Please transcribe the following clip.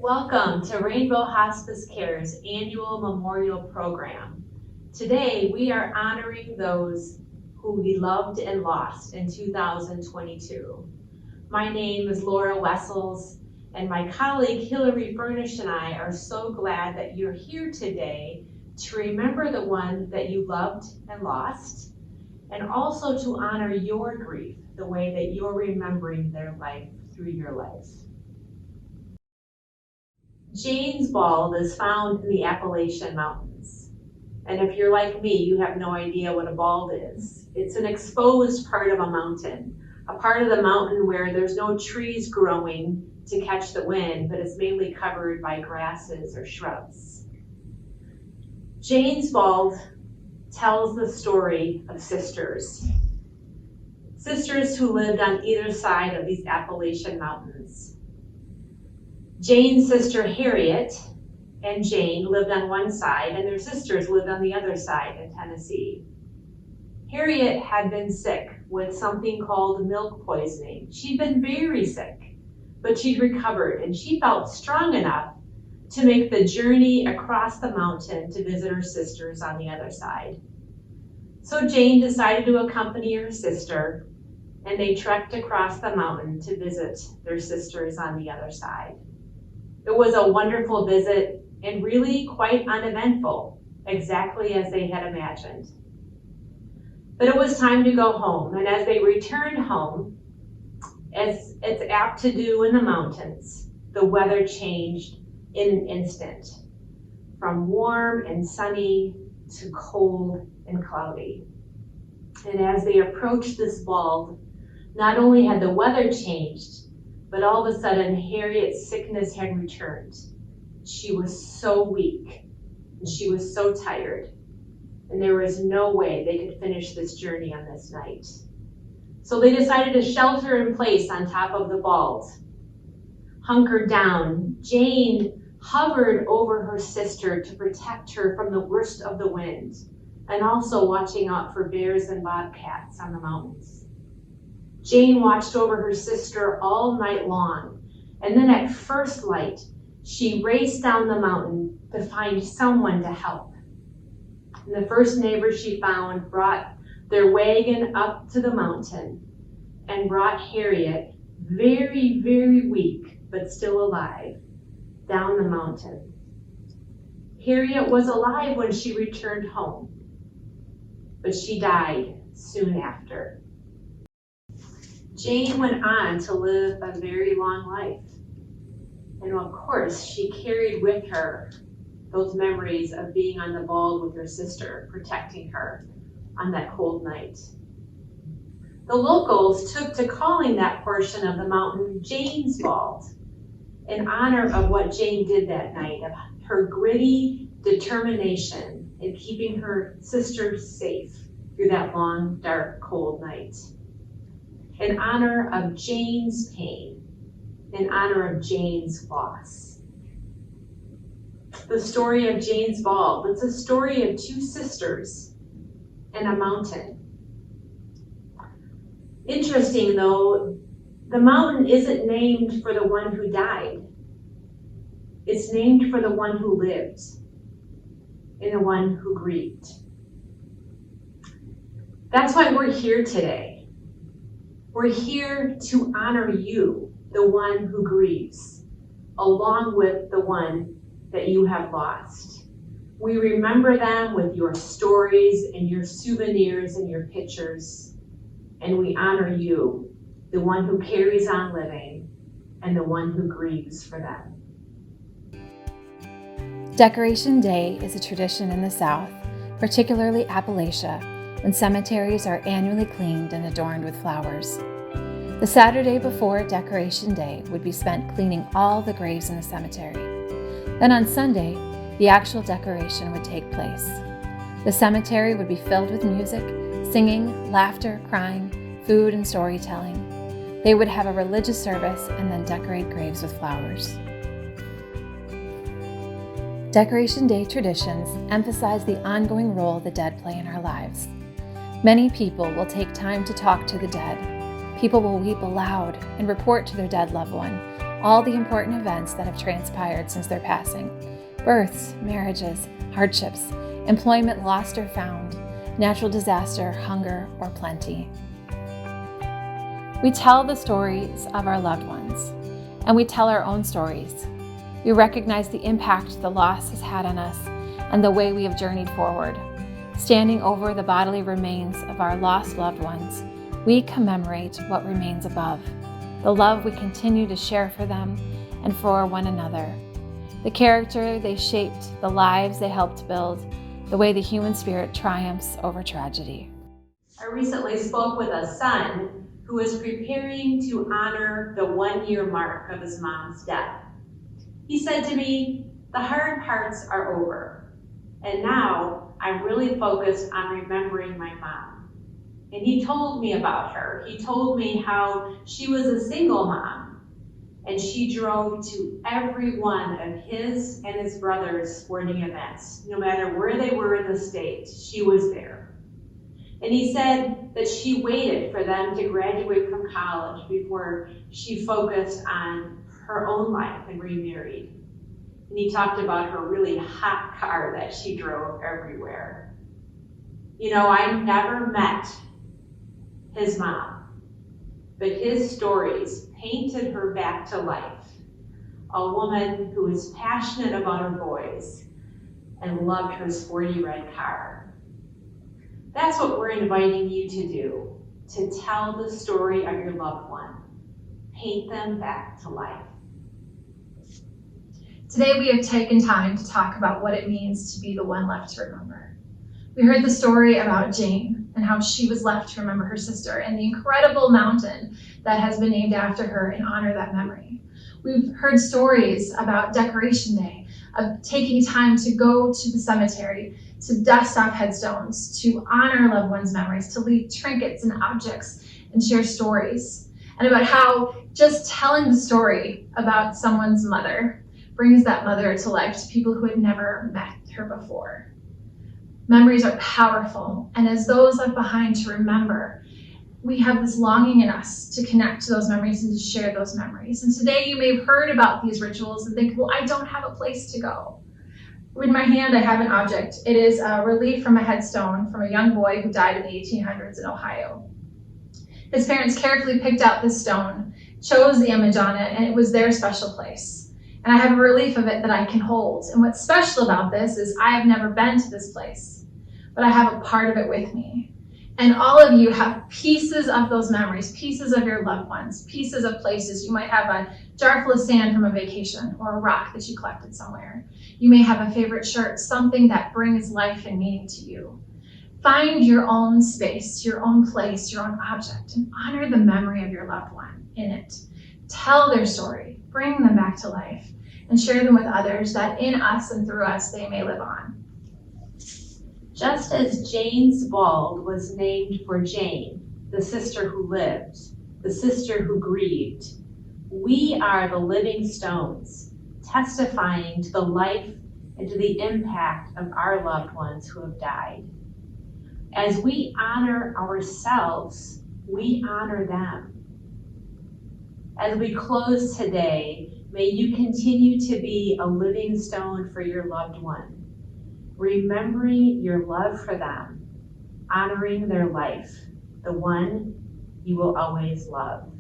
Welcome to Rainbow Hospice Care's annual memorial program. Today, we are honoring those who we loved and lost in 2022. My name is Laura Wessels, and my colleague Hilary Furnish and I are so glad that you're here today to remember the one that you loved and lost, and also to honor your grief the way that you're remembering their life through your life. Jane's Bald is found in the Appalachian Mountains. And if you're like me, you have no idea what a bald is. It's an exposed part of a mountain, a part of the mountain where there's no trees growing to catch the wind, but it's mainly covered by grasses or shrubs. Jane's Bald tells the story of sisters who lived on either side of these Appalachian Mountains. Jane's sister Harriet and Jane lived on one side, and their sisters lived on the other side in Tennessee. Harriet had been sick with something called milk poisoning. She'd been very sick, but she'd recovered, and she felt strong enough to make the journey across the mountain to visit her sisters on the other side. So Jane decided to accompany her sister, and they trekked across the mountain to visit their sisters on the other side. It was a wonderful visit and really quite uneventful, exactly as they had imagined. But it was time to go home, and as they returned home, as it's apt to do in the mountains, the weather changed in an instant, from warm and sunny to cold and cloudy. And as they approached this bald, not only had the weather changed, but all of a sudden, Harriet's sickness had returned. She was so weak, and she was so tired, and there was no way they could finish this journey on this night. So they decided to shelter in place on top of the bald. Hunkered down, Jane hovered over her sister to protect her from the worst of the wind, and also watching out for bears and bobcats on the mountains. Jane watched over her sister all night long, and then at first light, she raced down the mountain to find someone to help. And the first neighbor she found brought their wagon up to the mountain and brought Harriet, very, very weak, but still alive, down the mountain. Harriet was alive when she returned home, but she died soon after. Jane went on to live a very long life. And of course, she carried with her those memories of being on the bald with her sister, protecting her on that cold night. The locals took to calling that portion of the mountain Jane's Bald, in honor of what Jane did that night, of her gritty determination in keeping her sister safe through that long, dark, cold night. In honor of Jane's pain, in honor of Jane's loss. The story of Jane's Bald, it's a story of two sisters and a mountain. Interesting though, the mountain isn't named for the one who died. It's named for the one who lived and the one who grieved. That's why we're here today. We're here to honor you, the one who grieves, along with the one that you have lost. We remember them with your stories and your souvenirs and your pictures, and we honor you, the one who carries on living and the one who grieves for them. Decoration Day is a tradition in the South, particularly Appalachia, when cemeteries are annually cleaned and adorned with flowers. The Saturday before Decoration Day would be spent cleaning all the graves in the cemetery. Then on Sunday, the actual decoration would take place. The cemetery would be filled with music, singing, laughter, crying, food, and storytelling. They would have a religious service and then decorate graves with flowers. Decoration Day traditions emphasize the ongoing role the dead play in our lives. Many people will take time to talk to the dead. People will weep aloud and report to their dead loved one, all the important events that have transpired since their passing: births, marriages, hardships, employment lost or found, natural disaster, hunger, or plenty. We tell the stories of our loved ones, and we tell our own stories. We recognize the impact the loss has had on us and the way we have journeyed forward. Standing over the bodily remains of our lost loved ones, we commemorate what remains above, the love we continue to share for them and for one another, the character they shaped, the lives they helped build, the way the human spirit triumphs over tragedy. I recently spoke with a son who is preparing to honor the 1-year mark of his mom's death. He said to me, "The hard parts are over, and now I'm really focused on remembering my mom." And he told me about her. He told me how she was a single mom, and she drove to every one of his and his brother's sporting events. No matter where they were in the state, she was there. And he said that she waited for them to graduate from college before she focused on her own life and remarried. And he talked about her really hot car that she drove everywhere. You know, I never met his mom, but his stories painted her back to life. A woman who was passionate about her boys and loved her sporty red car. That's what we're inviting you to do, to tell the story of your loved one. Paint them back to life. Today we have taken time to talk about what it means to be the one left to remember. We heard the story about Jane and how she was left to remember her sister and the incredible mountain that has been named after her in honor of that memory. We've heard stories about Decoration Day, of taking time to go to the cemetery, to dust off headstones, to honor loved ones' memories, to leave trinkets and objects and share stories, and about how just telling the story about someone's mother brings that mother to life to people who had never met her before. Memories are powerful, and as those left behind to remember, we have this longing in us to connect to those memories and to share those memories. And today you may have heard about these rituals and think, well, I don't have a place to go. In my hand, I have an object. It is a relief from a headstone from a young boy who died in the 1800s in Ohio. His parents carefully picked out this stone, chose the image on it, and it was their special place. And I have a relief of it that I can hold. And what's special about this is I have never been to this place, but I have a part of it with me. And all of you have pieces of those memories, pieces of your loved ones, pieces of places. You might have a jar full of sand from a vacation or a rock that you collected somewhere. You may have a favorite shirt, something that brings life and meaning to you. Find your own space, your own place, your own object, and honor the memory of your loved one in it. Tell their story, bring them back to life, and share them with others that in us and through us they may live on. Just as Jane's bald was named for Jane, the sister who lived, the sister who grieved, we are the living stones, testifying to the life and to the impact of our loved ones who have died. As we honor ourselves, we honor them. As we close today, may you continue to be a living stone for your loved one, remembering your love for them, honoring their life, the one you will always love.